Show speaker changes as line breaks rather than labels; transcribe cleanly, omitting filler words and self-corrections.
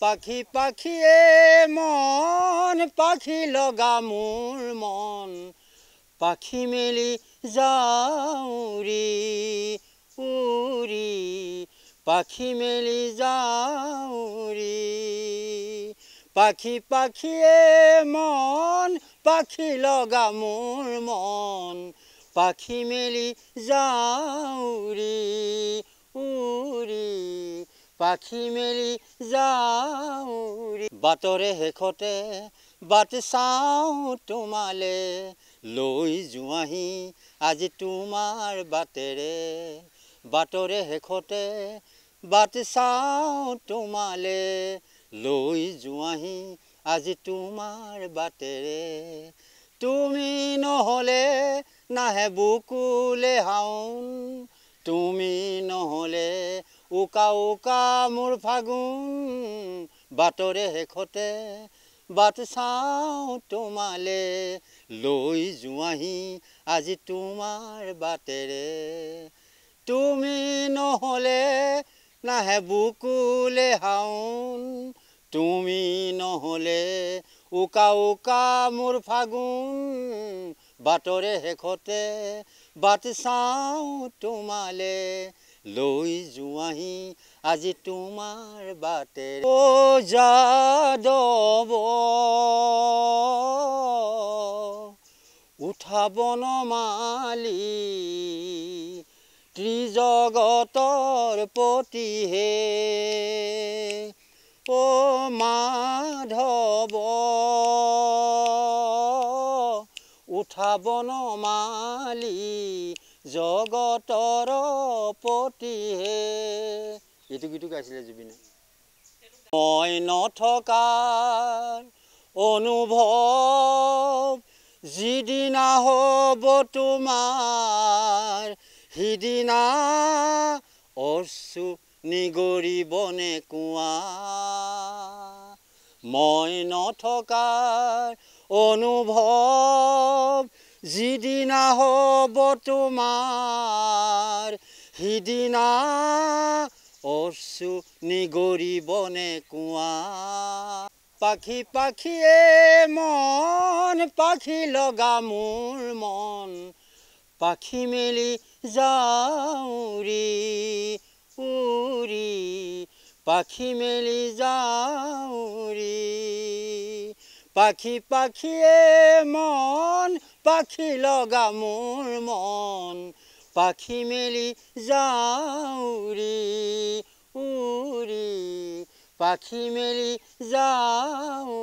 পাখি পাখিয়ে মন পাখি লগা মোৰ মন পাখি মেলি যাউৰি উৰি পাখি মেলি যাউৰি পাখি পাখিয়ে মন পাখি লগা মোৰ মন পাখি মেলি যাউৰি উৰি পাখি মেলি যাউৰি বাটৰে শেষতে বাট চাওঁ তোমালে লৈ যোৱাহি আজি তোমাৰ বাটেৰে বাটৰে শেষতে বাট চাওঁ তোমালে লৈ যোৱাহি আজি তোমাৰ বাটেৰে তুমি নহ'লে নাহে বুকুলে হাউন তুমি নহ'লে উকা উকা মোৰ ফাগুন বাটৰে শেষতে বাট চাওঁ তোমালে লৈ যোৱাহি আজি তোমাৰ বাটেৰে তুমি নহ'লে নাহে বুকুলে হাউন তুমি নহ'লে উকা উকা মোৰ ফাগুন বাটৰে শেষতে বাট চাওঁ তোমালে লৈ যোৱাহি আজি তোমাৰ বাটেৰে ও যাদৱ উঠা বনমালী ত্ৰিজগতৰ পতিহে ও মাধৱ উঠা বনমালী জগতৰ পতিহে এইটো গীতো গাইছিলে জুবিনে মই নথকাৰ অনুভৱ যিদিনা হ'ব তোমাৰ সিদিনা অশ্ৰু নিগৰিবনে কুঁৱা মই নথকাৰ অনুভৱ যিদিনা হ'ব তোমাৰ সিদিনা অশ্ৰু নিগৰিবনে কুঁৱা পাখি পাখিয়ে মন পাখি লগা মোৰ মন পাখি মেলি যাউৰি উৰি পাখি মেলি যাউৰি পাখি পাখিয়ে মন পাখি লগা মোৰ মন পাখি মেলি যাউৰি উৰি পাখি মেলি যাউৰি